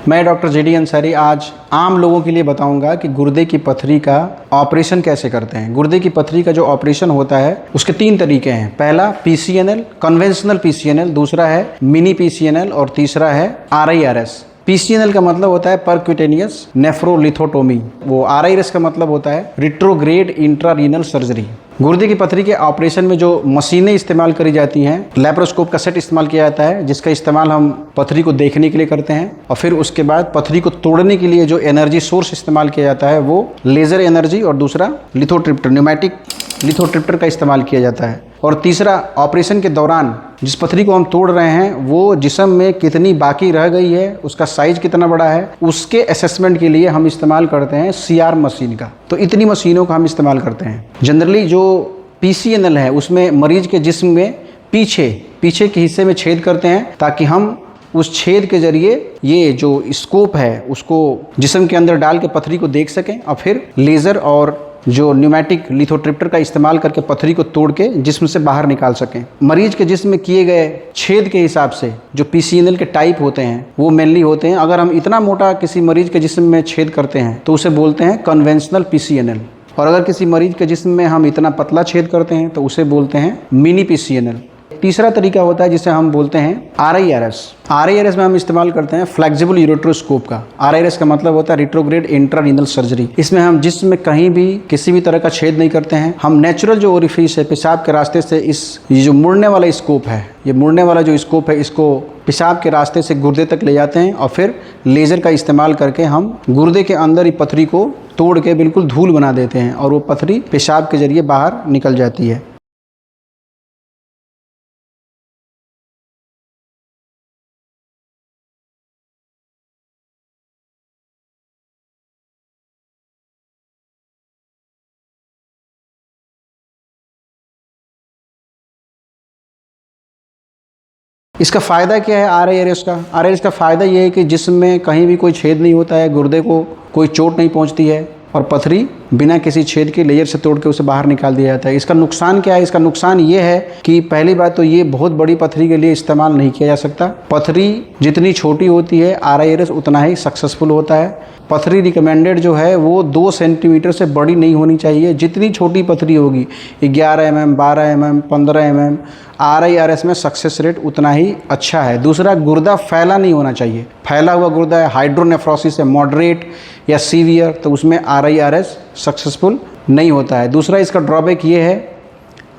मैं doctor JD Ansari आज आम लोगों के लिए बताऊंगा कि गुर्दे की पथरी का ऑपरेशन कैसे करते हैं। गुर्दे की पथरी का जो ऑपरेशन होता है उसके 3 तरीके हैं। पहला पीसीएनएल, कन्वेंशनल पीसीएनएल, दूसरा है मिनी पीसीएनएल और तीसरा है आरआईआरएस। पीसीएनएल का मतलब होता है परक्यूटेनियस नेफ्रोलिथोटोमी, वो आरआईआरएस का मतलब होता है रिट्रोग्रेड इंट्रारीनल सर्जरी। गुर्दे की पथरी के ऑपरेशन में जो मशीनें इस्तेमाल करी जाती हैं, लैप्रोस्कोप का सेट इस्तेमाल किया जाता है जिसका इस्तेमाल हम पथरी को देखने के लिए करते हैं, और फिर उसके बाद पथरी को तोड़ने के लिए जो एनर्जी सोर्स इस्तेमाल किया जाता है वो लेज़र एनर्जी और दूसरा लिथोट्रिप्टर, न्यूमेटिक लिथोट्रिप्टर का इस्तेमाल किया जाता है। और तीसरा, ऑपरेशन के दौरान जिस पथरी को हम तोड़ रहे हैं वो जिस्म में कितनी बाकी रह गई है, उसका साइज कितना बड़ा है, उसके असेसमेंट के लिए हम इस्तेमाल करते हैं सीआर मशीन का। तो इतनी मशीनों का हम इस्तेमाल करते हैं। जनरली जो पीसीएनएल है उसमें मरीज के जिस्म में पीछे के हिस्से में छेद करते हैं ताकि हम उस छेद के जरिए ये जो स्कोप है उसको जिस्म के अंदर डाल के पथरी को देख सकें, और फिर लेज़र और जो न्यूमेटिक लिथोट्रिप्टर का इस्तेमाल करके पथरी को तोड़ के जिस्म से बाहर निकाल सकें। मरीज के जिस्म में किए गए छेद के हिसाब से जो पीसीएनएल के टाइप होते हैं वो मेनली होते हैं। अगर हम इतना मोटा किसी मरीज के जिस्म में छेद करते हैं तो उसे बोलते हैं कन्वेंशनल पीसीएनएल, और अगर किसी मरीज के जिस्म में हम इतना पतला छेद करते हैं तो उसे बोलते हैं मिनी पीसीएनएल। तीसरा तरीका होता है जिसे हम बोलते हैं आरआईआरएस। आरआईआरएस में हम इस्तेमाल करते हैं फ्लेक्सिबल यूरेट्रोस्कोप का। आरआईआरएस का मतलब होता है रिट्रोग्रेड इंट्रारीनल सर्जरी। इसमें हम जिस्म में कहीं भी किसी भी तरह का छेद नहीं करते हैं। हम नेचुरल जो ओरिफिस है पेशाब के रास्ते से ये जो मुड़ने वाला स्कोप है, ये मुड़ने वाला जो स्कोप है इसको पेशाब के रास्ते से गुर्दे तक ले जाते हैं, और फिर लेज़र का इस्तेमाल करके हम गुर्दे के अंदर ही पथरी को तोड़ के बिल्कुल धूल बना देते हैं और वो पथरी पेशाब के जरिए बाहर निकल जाती है। इसका फ़ायदा क्या है आरआईआरएस का? आरआईआरएस का फ़ायदा ये है कि जिस्म में कहीं भी कोई छेद नहीं होता है, गुर्दे को कोई चोट नहीं पहुंचती है, और पथरी बिना किसी छेद के लेज़र से तोड़ के उसे बाहर निकाल दिया जाता है। इसका नुकसान क्या है? इसका नुकसान ये है कि पहली बात तो ये बहुत बड़ी पथरी के लिए इस्तेमाल नहीं किया जा सकता। पथरी जितनी छोटी होती है आरआईआरएस उतना ही सक्सेसफुल होता है। पथरी रिकमेंडेड जो है वो 2 सेंटीमीटर से बड़ी नहीं होनी चाहिए। जितनी छोटी पथरी होगी 11 mm, 12 mm, 15 mm, आरआईआरएस में सक्सेस रेट उतना ही अच्छा है। दूसरा, गुर्दा फैला नहीं होना चाहिए। फैला हुआ गुर्दा है, हाइड्रोनेफ्रोसिस है, मॉडरेट या सीवियर, तो उसमें आरआईआरएस सक्सेसफुल नहीं होता है। दूसरा, इसका ड्रॉबैक ये है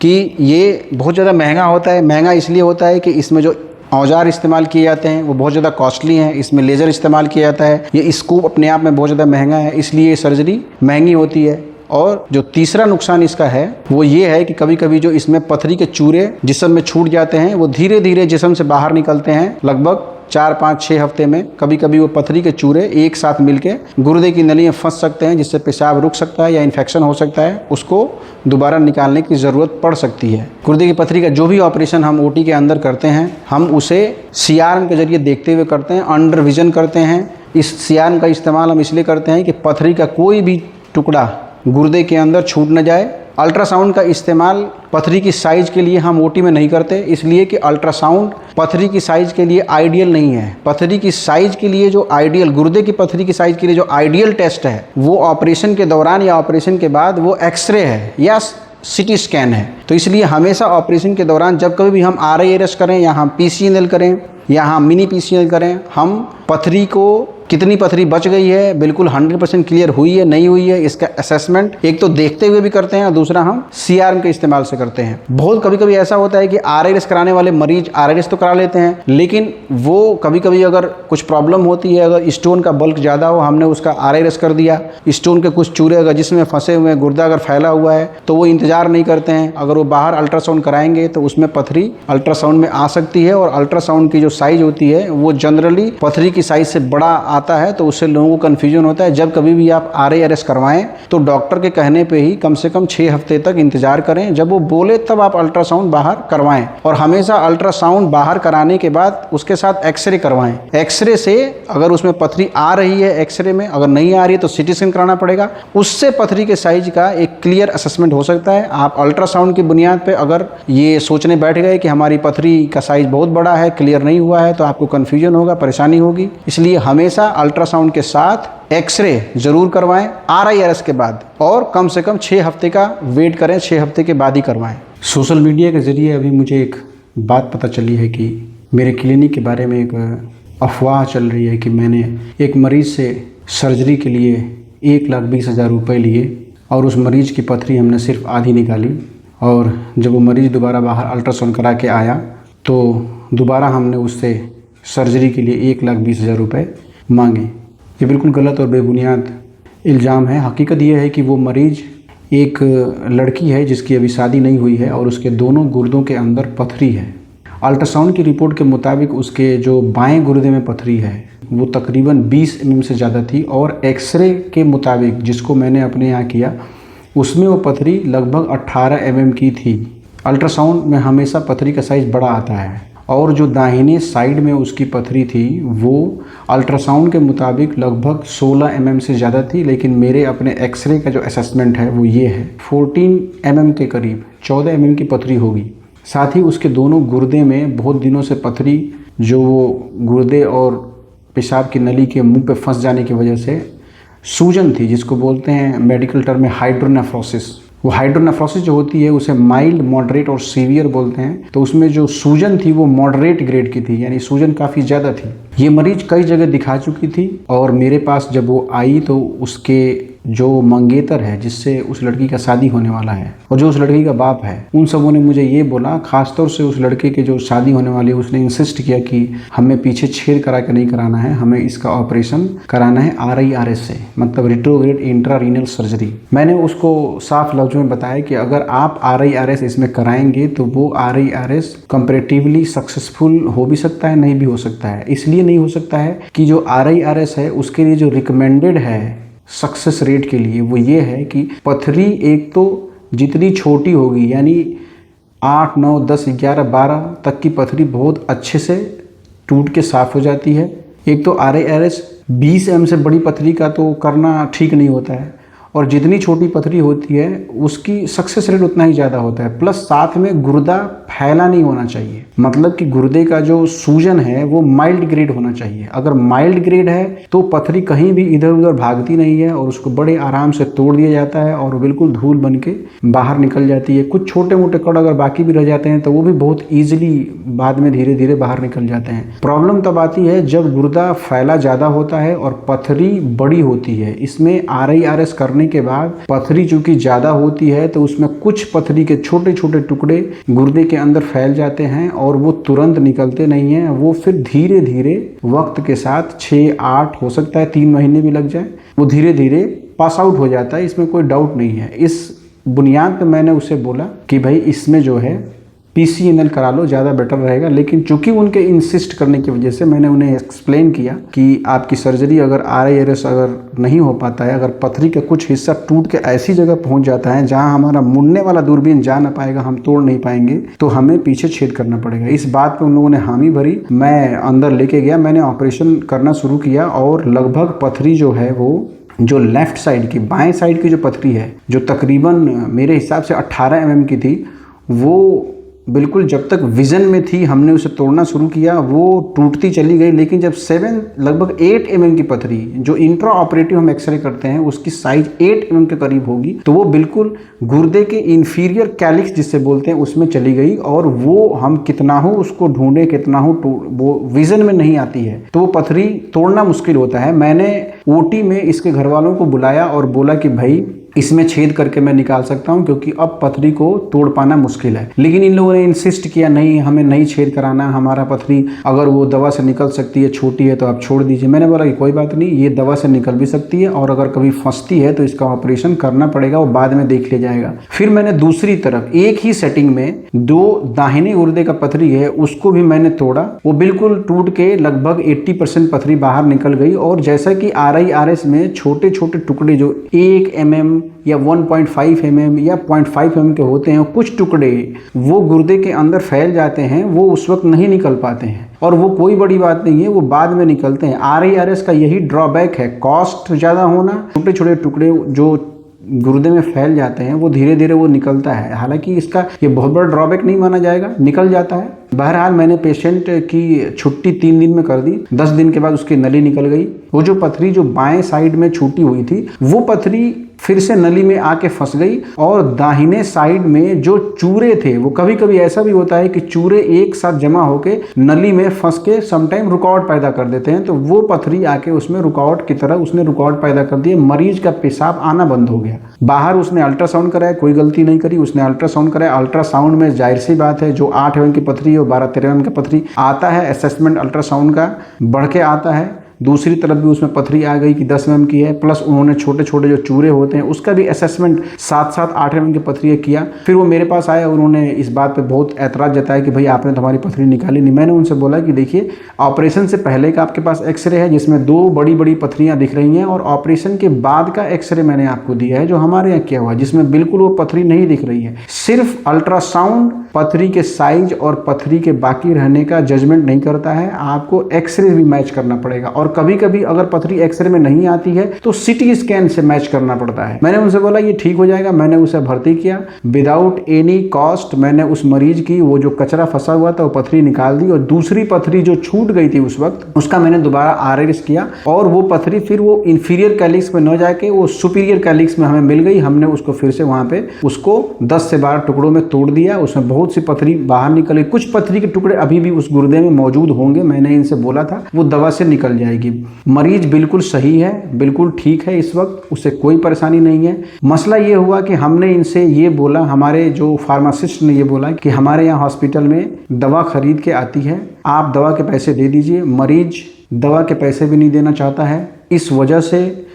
कि ये बहुत ज़्यादा महंगा होता है। महंगा इसलिए होता है कि इसमें जो औजार इस्तेमाल किए जाते हैं वो बहुत ज़्यादा कॉस्टली हैं। इसमें लेज़र इस्तेमाल किया जाता है, ये स्कोप अपने आप में बहुत ज़्यादा महंगा है, इसलिए ये सर्जरी महंगी होती है। और जो तीसरा नुकसान इसका है वो ये है कि कभी कभी जो इसमें पथरी के चूरे जिस्म में छूट जाते हैं वो धीरे धीरे जिस्म से बाहर निकलते हैं, लगभग 4, 5, 6 हफ्ते में। कभी कभी वो पथरी के चूरे एक साथ मिलके गुर्दे की नली में फंस सकते हैं, जिससे पेशाब रुक सकता है या इन्फेक्शन हो सकता है, उसको दोबारा निकालने की ज़रूरत पड़ सकती है। गुर्दे की पथरी का जो भी ऑपरेशन हम ओटी के अंदर करते हैं हम उसे सीआरएम के जरिए देखते हुए करते हैं, अंडर विजन करते हैं। इस सीआरएम का इस्तेमाल हम इसलिए करते हैं कि पथरी का कोई भी टुकड़ा गुर्दे के अंदर छूट न जाए। अल्ट्रासाउंड का इस्तेमाल पथरी की साइज के लिए हम ओटी में नहीं करते, इसलिए कि अल्ट्रासाउंड पथरी की साइज के लिए आइडियल नहीं है। पथरी की साइज के लिए जो आइडियल, गुर्दे की पथरी की साइज के लिए जो आइडियल टेस्ट है वो ऑपरेशन के दौरान या ऑपरेशन के बाद वो एक्सरे है या सिटी स्कैन है। तो इसलिए हमेशा ऑपरेशन के दौरान जब कभी भी हम आरआईआरएस करें या हम पीसीएनएल करें या हम मिनी पीसीएनएल करें, हम पथरी को कितनी पथरी बच गई है, बिल्कुल 100% क्लियर हुई है नहीं हुई है, इसका असेसमेंट एक तो देखते हुए भी करते हैं और दूसरा हम सीआरएम के इस्तेमाल से करते हैं। बहुत कभी कभी ऐसा होता है कि आरआईआरएस कराने वाले मरीज आरआईआरएस तो करा लेते हैं, लेकिन वो कभी कभी अगर कुछ प्रॉब्लम होती है, अगर स्टोन का बल्क ज़्यादा हो, हमने उसका आरआईआरएस कर दिया, स्टोन के कुछ चूरे अगर जिसमें फंसे हुए हैं, गुर्दा अगर फैला हुआ है, तो वो इंतजार नहीं करते हैं। अगर वो बाहर अल्ट्रासाउंड कराएंगे तो उसमें पथरी अल्ट्रासाउंड में आ सकती है, और अल्ट्रासाउंड की जो साइज होती है वो जनरली पथरी की साइज से बड़ा आता है, तो उससे लोगों को कन्फ्यूजन होता है। जब कभी भी आप आरआईआरएस करवाएं तो डॉक्टर के कहने पे ही कम से कम 6 हफ्ते तक इंतजार करें, जब वो बोले तब आप अल्ट्रासाउंड बाहर करवाएं। और हमेशा अल्ट्रासाउंड बाहर कराने के बाद उसके साथ एक्सरे करवाएं। एक्सरे से अगर उसमें पथरी आ रही है, एक्सरे में अगर नहीं आ रही है तो सिटी स्कैन कराना पड़ेगा, उससे पथरी के साइज का एक क्लियर असेसमेंट हो सकता है। आप अल्ट्रासाउंड की बुनियाद पर अगर ये सोचने बैठ गए कि हमारी पथरी का साइज बहुत बड़ा है, क्लियर नहीं हुआ है, तो आपको कन्फ्यूजन होगा, परेशानी होगी। इसलिए हमेशा हमेशा अल्ट्रासाउंड के साथ एक्सरे ज़रूर करवाएं RIRS के बाद, और कम से कम 6 हफ्ते का वेट करें, 6 हफ्ते के बाद ही करवाएं। सोशल मीडिया के ज़रिए अभी मुझे एक बात पता चली है कि मेरे क्लिनिक के बारे में एक अफवाह चल रही है कि मैंने एक मरीज़ से सर्जरी के लिए 1,20,000 रुपये लिए और उस मरीज़ की पथरी हमने सिर्फ आधी निकाली, और जब वो मरीज़ दोबारा बाहर अल्ट्रासाउंड करा के आया तो दोबारा हमने उससे सर्जरी के लिए 1,20,000 रुपये मांगे। ये बिल्कुल गलत और बेबुनियाद इल्ज़ाम है। हकीकत ये है कि वो मरीज़ एक लड़की है जिसकी अभी शादी नहीं हुई है और उसके दोनों गुर्दों के अंदर पथरी है। अल्ट्रासाउंड की रिपोर्ट के मुताबिक उसके जो बाएं गुर्दे में पथरी है वो तकरीबन 20 mm से ज़्यादा थी, और एक्सरे के मुताबिक जिसको मैंने अपने यहाँ किया उसमें वो पथरी लगभग 18 mm की थी। अल्ट्रासाउंड में हमेशा पथरी का साइज़ बड़ा आता है, और जो दाहिने साइड में उसकी पथरी थी वो अल्ट्रासाउंड के मुताबिक लगभग 16 mm से ज़्यादा थी, लेकिन मेरे अपने एक्सरे का जो असेसमेंट है वो ये है 14 mm के करीब, 14 mm की पथरी होगी। साथ ही उसके दोनों गुर्दे में बहुत दिनों से पथरी, जो वो गुर्दे और पेशाब की नली के मुंह पे फंस जाने की वजह से सूजन थी, जिसको बोलते हैं मेडिकल टर्म में हाइड्रोनेफ्रोसिस। वो हाइड्रोनेफ्रोसिस जो होती है उसे माइल्ड, मॉडरेट और सीवियर बोलते हैं। तो उसमें जो सूजन थी वो मॉडरेट ग्रेड की थी, यानी सूजन काफ़ी ज़्यादा थी। ये मरीज कई जगह दिखा चुकी थी, और मेरे पास जब वो आई तो उसके जो मंगेतर है, जिससे उस लड़की का शादी होने वाला है, और जो उस लड़की का बाप है, उन सबों ने मुझे ये बोला, खासतौर से उस लड़के के जो शादी होने वाली है उसने इंसिस्ट किया कि हमें पीछे छेद करा के नहीं कराना है, हमें इसका ऑपरेशन कराना है RIRS से, मतलब रिट्रोग्रेड इंट्रारीनल सर्जरी। मैंने उसको साफ लफ्ज़ों में बताया कि अगर आप RIRS इसमें कराएंगे तो वो RIRS कंपैरेटिवली सक्सेसफुल हो भी सकता है, नहीं भी हो सकता है। इसलिए नहीं हो सकता है कि जो RIRS है उसके लिए जो रिकमेंडेड है सक्सेस रेट के लिए वो ये है कि पथरी एक तो जितनी छोटी होगी, यानी 8, 9, 10, 11, 12 तक की पथरी बहुत अच्छे से टूट के साफ़ हो जाती है। एक तो RIRS 20 mm से बड़ी पथरी का तो करना ठीक नहीं होता है, और जितनी छोटी पथरी होती है उसकी सक्सेस रेट उतना ही ज़्यादा होता है। प्लस साथ में गुर्दा फैला नहीं होना चाहिए, मतलब कि गुर्दे का जो सूजन है वो माइल्ड ग्रेड होना चाहिए। अगर माइल्ड ग्रेड है तो पथरी कहीं भी इधर उधर भागती नहीं है, और उसको बड़े आराम से तोड़ दिया जाता है और बिल्कुल धूल बन के बाहर निकल जाती है। कुछ छोटे मोटे कण अगर बाकी भी रह जाते हैं तो वो भी बहुत ईजिली बाद में धीरे धीरे बाहर निकल जाते हैं। प्रॉब्लम तब आती है जब गुर्दा फैला ज़्यादा होता है और पथरी बड़ी होती है। इसमें RIRS करने के बाद पथरी चूंकि ज़्यादा होती है तो उसमें कुछ पथरी के छोटे छोटे टुकड़े गुर्दे के अंदर फैल जाते हैं, और वो तुरंत निकलते नहीं हैं। वो फिर धीरे धीरे वक्त के साथ 6, 8 हो सकता है 3 महीने भी लग जाए, वो धीरे धीरे पास आउट हो जाता है। इसमें कोई डाउट नहीं है। इस बुनियाद पे मैंने उसे बोला कि भाई इसमें जो है PCNL करा लो, ज़्यादा बेटर रहेगा। लेकिन चूंकि उनके इंसिस्ट करने की वजह से मैंने उन्हें एक्सप्लेन किया कि आपकी सर्जरी अगर RIRS अगर नहीं हो पाता है, अगर पथरी का कुछ हिस्सा टूट के ऐसी जगह पहुंच जाता है जहां हमारा मुड़ने वाला दूरबीन जा ना पाएगा, हम तोड़ नहीं पाएंगे, तो हमें पीछे छेद करना पड़ेगा। इस बात पर उन लोगों ने हामी भरी। मैं अंदर लेके गया, मैंने ऑपरेशन करना शुरू किया, और लगभग पथरी जो है वो जो लेफ्ट साइड की, बाएं साइड की जो पथरी है, जो तकरीबन मेरे हिसाब से 18 mm की थी, वो बिल्कुल जब तक विज़न में थी हमने उसे तोड़ना शुरू किया वो टूटती चली गई। लेकिन जब लगभग 8 mm की पथरी, जो इंट्रा ऑपरेटिव हम एक्सरे करते हैं उसकी साइज 8 mm के करीब होगी, तो वो बिल्कुल गुर्दे के इंफीरियर कैलिक्स जिससे बोलते हैं उसमें चली गई, और वो हम कितना हो उसको ढूंढे, कितना हो वो विज़न में नहीं आती है, तो वो पथरी तोड़ना मुश्किल होता है। मैंने OT में इसके घर वालों को बुलाया और बोला कि भाई इसमें छेद करके मैं निकाल सकता हूं, क्योंकि अब पथरी को तोड़ पाना मुश्किल है। लेकिन इन लोगों ने इंसिस्ट किया, नहीं हमें नहीं छेद कराना, हमारा पथरी अगर वो दवा से निकल सकती है, छोटी है तो आप छोड़ दीजिए। मैंने बोला कि कोई बात नहीं, ये दवा से निकल भी सकती है, और अगर कभी फंसती है तो इसका ऑपरेशन करना पड़ेगा, वो बाद में देख लिया जाएगा। फिर मैंने दूसरी तरफ एक ही सेटिंग में 2 दाहिने गुर्दे का पथरी है उसको भी मैंने तोड़ा, वो बिल्कुल टूट के लगभग 80% पथरी बाहर निकल गई। और जैसा कि RIRS में छोटे छोटे टुकड़े जो 1 mm या 1.5 mm या 0.5 mm के होते हैं, कुछ टुकड़े वो गुर्दे के अंदर फैल जाते हैं, वो उस वक्त नहीं निकल पाते हैं, और वो कोई बड़ी बात नहीं है, वो बाद में निकलते हैं। RIRS का यही ड्रॉबैक है, कॉस्ट ज़्यादा होना, छोटे छोटे टुकड़े जो गुर्दे में फैल जाते हैं वो धीरे धीरे वो निकलता है। हालांकि इसका ये बहुत बड़ा ड्रॉबैक नहीं माना जाएगा, निकल जाता है। बहरहाल मैंने पेशेंट की छुट्टी 3 दिन में कर दी, 10 दिन के बाद उसकी नली निकल गई। वो जो पथरी जो बाएं साइड में छूटी हुई थी वो पथरी फिर से नली में आके फंस गई, और दाहिने साइड में जो चूरे थे, वो कभी कभी ऐसा भी होता है कि चूरे एक साथ जमा होके नली में फंस के समटाइम रुकावट पैदा कर देते हैं, तो वो पथरी आके उसमें रुकावट की तरह उसने रुकावट पैदा कर दी। मरीज का पेशाब आना बंद हो गया। बाहर उसने अल्ट्रासाउंड कराया, कोई गलती नहीं करी, उसने अल्ट्रासाउंड कराया। अल्ट्रासाउंड में जाहिर सी बात है जो 8 mm की पथरी और 12-13 mm की पथरी आता है, असेसमेंट अल्ट्रासाउंड का बढ़ के आता है। दूसरी तरफ भी उसमें पथरी आ गई कि 10 mm की है, प्लस उन्होंने छोटे छोटे जो चूरे होते हैं उसका भी असेसमेंट 7-7 8 mm की पथरी किया। फिर वो मेरे पास आया, उन्होंने इस बात पे बहुत ऐतराज़ जताया कि भाई आपने तो हमारी पथरी निकाली नहीं। मैंने उनसे बोला कि देखिए ऑपरेशन से पहले का आपके पास एक्सरे है जिसमें 2 बड़ी बड़ी पथरियाँ दिख रही हैं, और ऑपरेशन के बाद का एक्सरे मैंने आपको दिया है जो हमारे यहाँ किया हुआ है जिसमें बिल्कुल वो पथरी नहीं दिख रही है। सिर्फ अल्ट्रासाउंड पथरी के साइज और पथरी के बाकी रहने का जजमेंट नहीं करता है, आपको एक्सरे भी मैच करना पड़ेगा। और कभी कभी अगर पथरी एक्सरे में नहीं आती है तो सीटी स्कैन से मैच करना पड़ता है। मैंने उनसे बोला ये ठीक हो जाएगा। मैंने उसे भर्ती किया विदाउट एनी कॉस्ट। मैंने उस मरीज की वो जो कचरा फंसा हुआ था वो पथरी निकाल दी, और दूसरी पथरी जो छूट गई थी उस वक्त उसका मैंने दोबारा RRS किया, और वो पथरी फिर वो इंफीरियर कैलिक्स में न जाके वो सुपीरियर कैलिक्स में हमें मिल गई। हमने उसको फिर से वहां पे उसको 10 से 12 टुकड़ों में तोड़ दिया। उसमें बहुत सी पथरी बाहर निकल गई। कुछ पथरी के टुकड़े अभी भी उस गुर्दे में मौजूद होंगे, मैंने इनसे बोला था, वो दवा से निकल जाएगी। मरीज बिल्कुल सही है, बिल्कुल ठीक है, इस वक्त उसे कोई परेशानी नहीं है। मसला ये हुआ कि हमने इनसे ये बोला, हमारे जो फार्मासिस्ट ने ये बोला कि हमारे यहाँ हॉस्पिटल में दवा खरीद के आती है, आप दवा के पैसे दे दीजिए। मरीज दवा के पैसे भी नहीं देना चाहता है। इस वजह से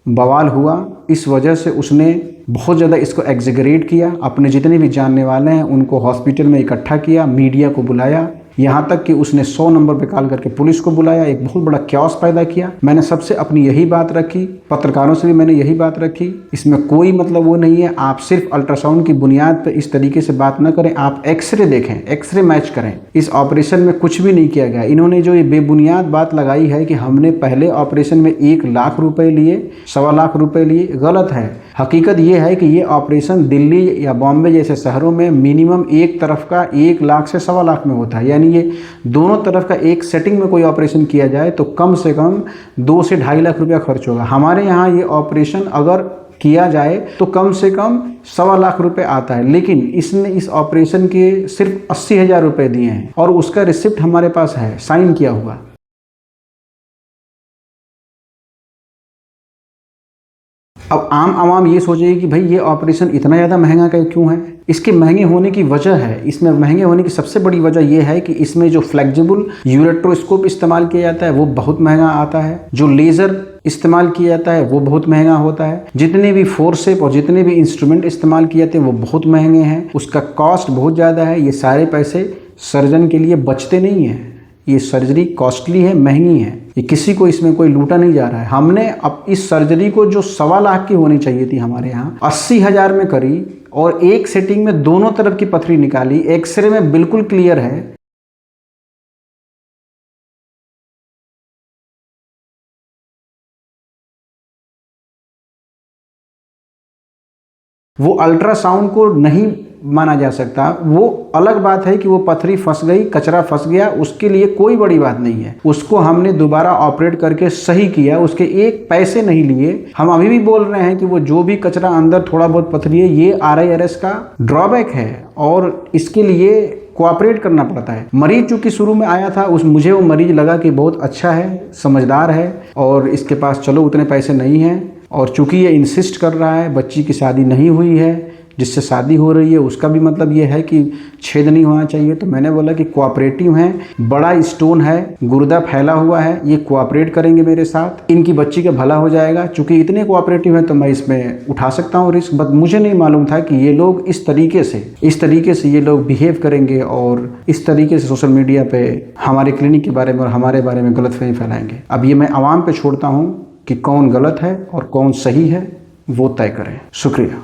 बवाल हुआ, इस वजह से उसने बहुत ज़्यादा इसको एग्जेगरेट किया। अपने जितने भी जानने वाले हैं उनको हॉस्पिटल में इकट्ठा किया, मीडिया को बुलाया, यहाँ तक कि उसने 100 नंबर पे कॉल करके पुलिस को बुलाया, एक बहुत बड़ा क्यास पैदा किया। मैंने सबसे अपनी यही बात रखी, पत्रकारों से भी मैंने यही बात रखी, इसमें कोई मतलब वो नहीं है, आप सिर्फ अल्ट्रासाउंड की बुनियाद पर इस तरीके से बात न करें, आप एक्सरे देखें, एक्सरे मैच करें। इस ऑपरेशन में कुछ भी नहीं किया गया। इन्होंने जो ये बेबुनियाद बात लगाई है कि हमने पहले ऑपरेशन में 1 लाख रुपए लिए, 1.25 लाख रुपए लिए, गलत है। हकीकत ये है कि ये ऑपरेशन दिल्ली या बॉम्बे जैसे शहरों में मिनिमम एक तरफ का 1 लाख से 1.25 लाख में होता है, यानी ये दोनों तरफ का एक सेटिंग में कोई ऑपरेशन किया जाए तो कम से कम 2 से 2.5 लाख रुपया खर्च होगा। हमारे यहाँ ये ऑपरेशन अगर किया जाए तो कम से कम 1.25 लाख रुपए आता है, लेकिन इसने इस ऑपरेशन के सिर्फ 80,000 रुपये दिए हैं, और उसका रिसिप्ट हमारे पास है, साइन किया हुआ। अब आम आवाम ये सोचेगी कि भाई ये ऑपरेशन इतना ज़्यादा महंगा क्यों है। इसके महंगे होने की वजह है, इसमें महंगे होने की सबसे बड़ी वजह यह है कि इसमें जो फ्लेक्सिबल यूरेट्रोस्कोप इस्तेमाल किया जाता है वो बहुत महंगा आता है, जो लेज़र इस्तेमाल किया जाता है वो बहुत महंगा होता है, जितने भी फोर्सेप और जितने भी इंस्ट्रूमेंट इस्तेमाल किए जाते हैं वो बहुत महंगे हैं, उसका कॉस्ट बहुत ज़्यादा है। ये सारे पैसे सर्जन के लिए बचते नहीं हैं, ये सर्जरी कॉस्टली है, महंगी है, ये किसी को इसमें कोई लूटा नहीं जा रहा है। हमने अब इस सर्जरी को जो 1.25 लाख की होनी चाहिए थी हमारे यहाँ 80,000 में करी, और एक सेटिंग में दोनों तरफ की पथरी निकाली, एक्सरे में बिल्कुल क्लियर है। वो अल्ट्रासाउंड को नहीं माना जा सकता। वो अलग बात है कि वो पथरी फंस गई, कचरा फंस गया, उसके लिए कोई बड़ी बात नहीं है, उसको हमने दोबारा ऑपरेट करके सही किया, उसके एक पैसे नहीं लिए। हम अभी भी बोल रहे हैं कि वो जो भी कचरा अंदर थोड़ा बहुत पथरी है, ये RIRS का ड्रॉबैक है और इसके लिए कोऑपरेट करना पड़ता है। मरीज चूंकि शुरू में आया था, मुझे वो मरीज लगा कि बहुत अच्छा है, समझदार है, और इसके पास चलो उतने पैसे नहीं हैं, और चूंकि ये इंसिस्ट कर रहा है, बच्ची की शादी नहीं हुई है, जिससे शादी हो रही है उसका भी मतलब ये है कि छेद नहीं होना चाहिए, तो मैंने बोला कि कोऑपरेटिव हैं, बड़ा स्टोन है, गुर्दा फैला हुआ है, ये कोऑपरेट करेंगे मेरे साथ, इनकी बच्ची का भला हो जाएगा। चूंकि इतने कोऑपरेटिव हैं तो मैं इसमें उठा सकता हूँ रिस्क, बट मुझे नहीं मालूम था कि ये लोग इस तरीके से ये लोग बिहेव करेंगे और इस तरीके से सोशल मीडिया पे हमारे क्लिनिक के बारे में और हमारे बारे में गलतफहमी फैलाएंगे। अब ये मैं आवाम पे छोड़ता हूँ कि कौन गलत है और कौन सही है, वो तय करें। शुक्रिया।